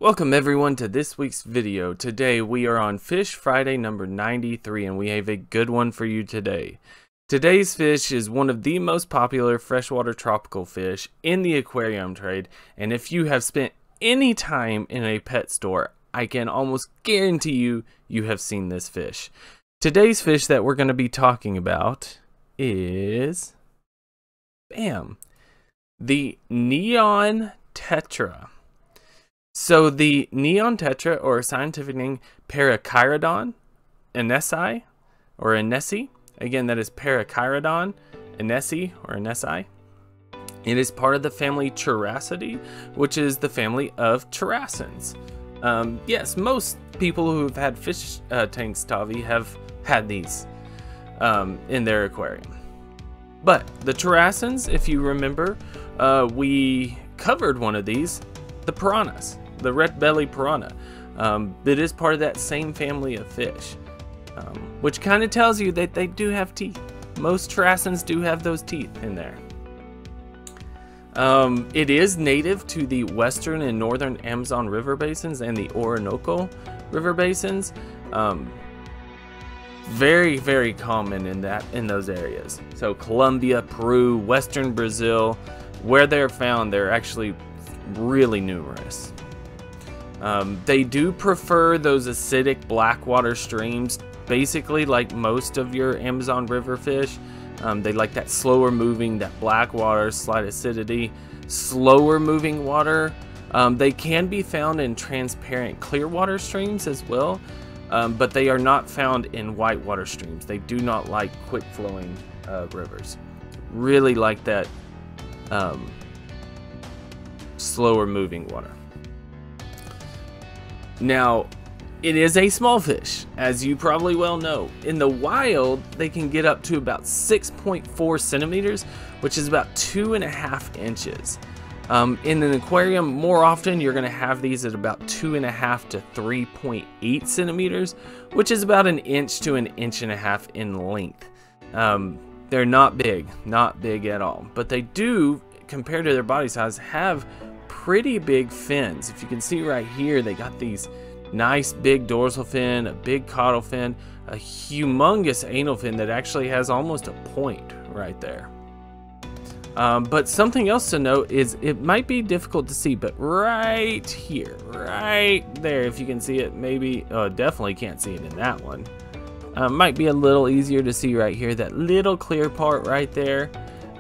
Welcome everyone to this week's video. Today we are on Fish Friday number 93 and we have a good one for you today. Today's fish is one of the most popular freshwater tropical fish in the aquarium trade, and if you have spent any time in a pet store, I can almost guarantee you have seen this fish. Today's fish that we're going to be talking about is the Neon Tetra. So the Neon Tetra, or scientific name Parachirodon anesi, or anesi, again that is Parachirodon anesi, or anesi. It is part of the family Characidae, which is the family of Characians. Yes, most people who have had fish tanks, Tavi, have had these in their aquarium. But the Characians, if you remember, we covered one of these, the piranhas, the red belly piranha. It is part of that same family of fish, which kind of tells you that they do have teeth. Most Characians do have those teeth in there. It is native to the western and northern Amazon river basins and the Orinoco river basins. Very, very common in those areas. So Colombia, Peru, western Brazil, where they're found, they're actually really numerous. They do prefer those acidic blackwater streams, basically like most of your Amazon river fish. They like that slower moving, that black water, slight acidity, slower moving water. They can be found in transparent clear water streams as well, but they are not found in white water streams. They do not like quick flowing rivers. Really like that slower moving water. Now, it is a small fish, as you probably well know. In the wild, they can get up to about 6.4 centimeters, which is about 2.5 inches. In an aquarium, more often you're going to have these at about 2.5 to 3.8 centimeters, which is about 1 inch to 1.5 inches in length. They're not big at all, but they do, compared to their body size, have pretty big fins. If you can see right here, they got these nice big dorsal fin, a big caudal fin, a humongous anal fin that actually has almost a point right there. But something else to note is it might be difficult to see, but right here, right there, if you can see it, maybe, definitely can't see it in that one. Might be a little easier to see right here, that little clear part right there.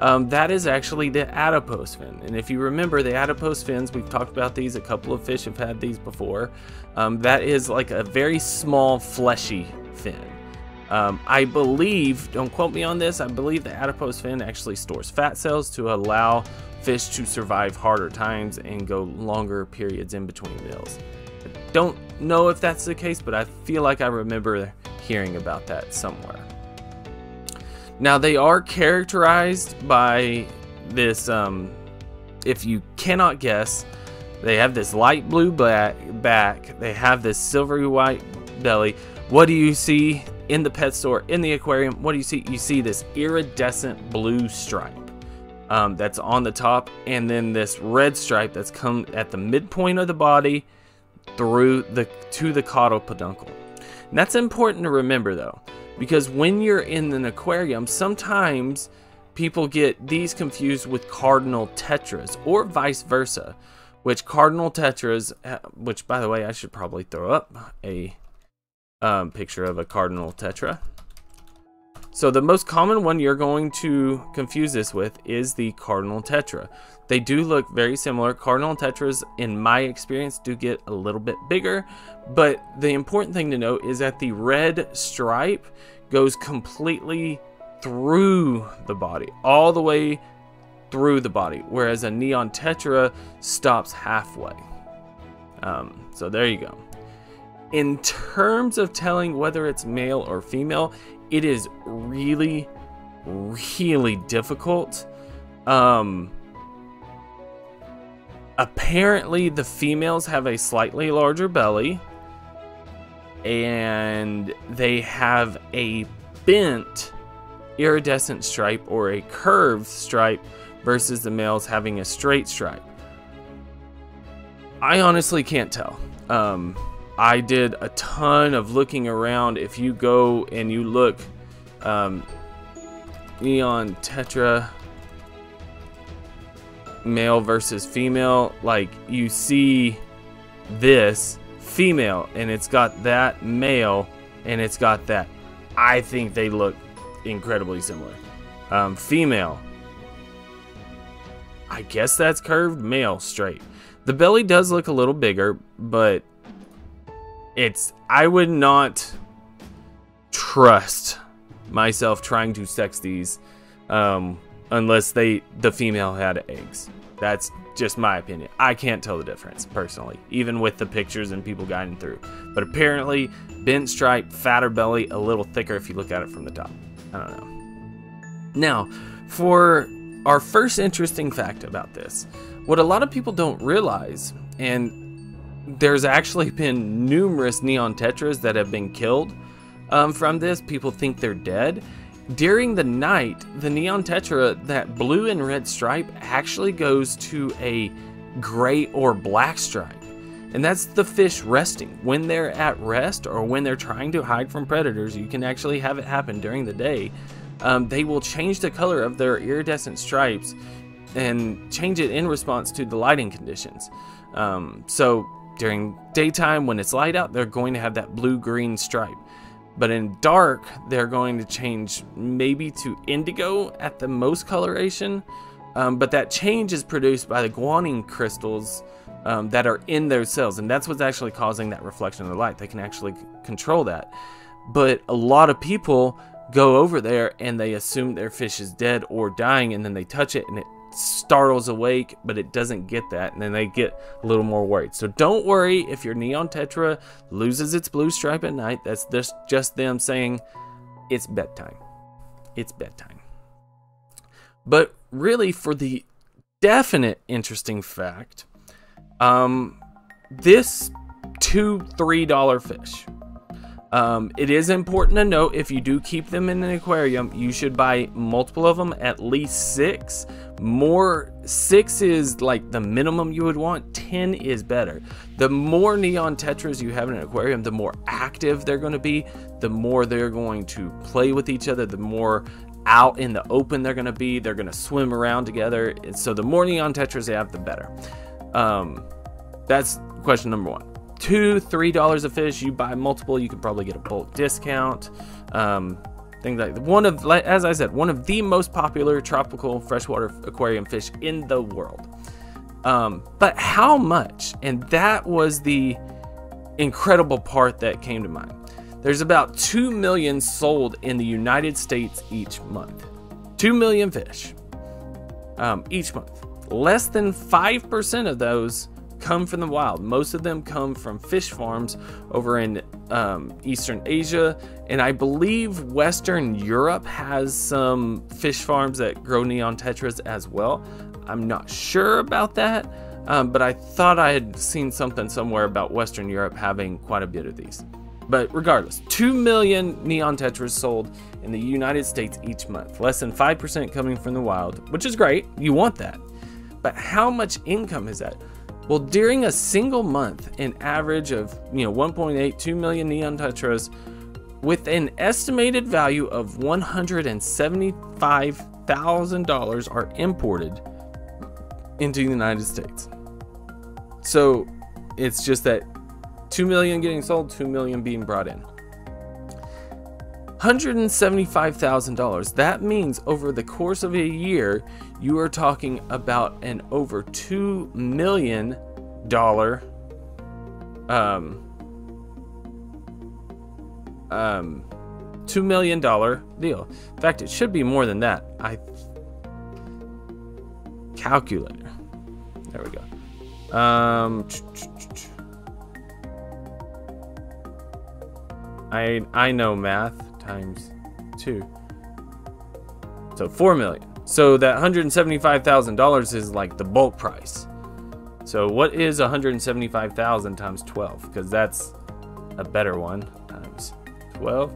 That is actually the adipose fin, and if you remember the adipose fins, we've talked about these, a couple of fish have had these before. That is like a very small fleshy fin. I believe, don't quote me on this, I believe the adipose fin actually stores fat cells to allow fish to survive harder times and go longer periods in between meals. I don't know if that's the case, but I feel like I remember hearing about that somewhere. Now, they are characterized by this, if you cannot guess, they have this light blue back, they have this silvery white belly. What do you see in the pet store, in the aquarium? What do you see? You see this iridescent blue stripe that's on the top, and then this red stripe that's come at the midpoint of the body through to the caudal peduncle. And that's important to remember, though, because when you're in an aquarium, sometimes people get these confused with Cardinal Tetras, or vice versa, which Cardinal Tetras, which by the way, I should probably throw up a picture of a Cardinal Tetra. So the most common one you're going to confuse this with is the Cardinal Tetra. They do look very similar. Cardinal Tetras, in my experience, do get a little bit bigger, but the important thing to note is that the red stripe goes completely through the body, all the way through the body, whereas a Neon Tetra stops halfway. So there you go. In terms of telling whether it's male or female, it is really, really difficult. Apparently the females have a slightly larger belly, and they have a bent iridescent stripe or a curved stripe versus the males having a straight stripe. I honestly can't tell. I did a ton of looking around. If you go and you look, Neon Tetra male versus female, like you see this female and it's got that male and it's got that. I think they look incredibly similar. Female, I guess that's curved. Male, straight. The belly does look a little bigger, but I would not trust myself trying to sex these unless the female had eggs. That's just my opinion. I can't tell the difference personally, even with the pictures and people guiding through. But apparently, bent stripe, fatter belly, a little thicker if you look at it from the top. I don't know. Now, for our first interesting fact about this, what a lot of people don't realize, and there's actually been numerous Neon Tetras that have been killed from this. People think they're dead. During the night, the Neon Tetra, that blue and red stripe, actually goes to a gray or black stripe. And that's the fish resting. When they're at rest or when they're trying to hide from predators, you can actually have it happen during the day. They will change the color of their iridescent stripes and change it in response to the lighting conditions. So during daytime, when it's light out, they're going to have that blue-green stripe. But in dark, they're going to change maybe to indigo at the most coloration. But that change is produced by the guanine crystals that are in their cells. And that's what's actually causing that reflection of the light. They can actually control that. But a lot of people go over there and they assume their fish is dead or dying, and then they touch it and it startles awake, but it doesn't get that, and then they get a little more worried. So don't worry if your Neon Tetra loses its blue stripe at night. That's just them saying it's bedtime. It's bedtime. But really, for the definite interesting fact, this $2-3 fish, it is important to note, if you do keep them in an aquarium, you should buy multiple of them, at least 6. 6 is like the minimum you would want. 10 is better. The more Neon Tetras you have in an aquarium, the more active they're going to be, the more they're going to play with each other, the more out in the open they're going to be. They're going to swim around together. And so the more Neon Tetras they have, the better. That's question number 1. $2-3 a fish. You buy multiple, you could probably get a bulk discount. Things like as I said, one of the most popular tropical freshwater aquarium fish in the world. But how much? And that was the incredible part that came to mind. There's about 2 million sold in the United States each month. 2 million fish each month. Less than 5% of those come from the wild. Most of them come from fish farms over in Eastern Asia, and I believe Western Europe has some fish farms that grow Neon Tetras as well. I'm not sure about that, but I thought I had seen something somewhere about Western Europe having quite a bit of these. But regardless, 2 million Neon Tetras sold in the United States each month. Less than 5% coming from the wild, which is great. You want that. But how much income is that? Well, during a single month, an average of 1.82 million Neon Tetras, with an estimated value of $175,000 are imported into the United States. So it's just that 2 million getting sold, 2 million being brought in. $175,000. That means over the course of a year, you are talking about an over $2 million $2 million deal. In fact, it should be more than that. Calculator. There we go. I know math. Times 2. So 4 million. So that $175,000 is like the bulk price. So what is 175,000 times 12? Because that's a better one. Times 12.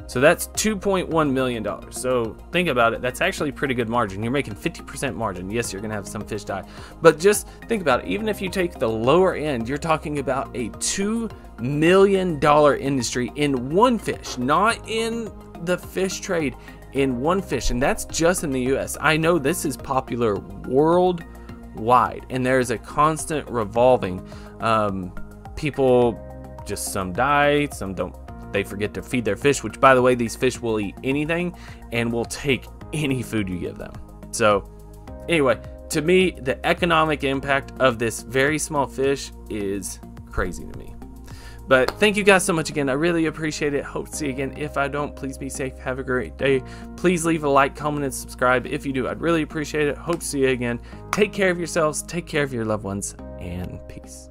So that's $2.1 million. So think about it. That's actually pretty good margin. You're making 50% margin. Yes, you're going to have some fish die. But just think about it. Even if you take the lower end, you're talking about a $2 million industry in one fish, not in the fish trade, in one fish. And that's just in the US. I know this is popular worldwide, and there's a constant revolving. People just, some die, some don't. They forget to feed their fish, which, by the way, these fish will eat anything and will take any food you give them. So anyway, to me, the economic impact of this very small fish is crazy to me. But thank you guys so much again. I really appreciate it. Hope to see you again. If I don't, please be safe. Have a great day. Please leave a like, comment, and subscribe. If you do, I'd really appreciate it. Hope to see you again. Take care of yourselves. Take care of your loved ones. And peace.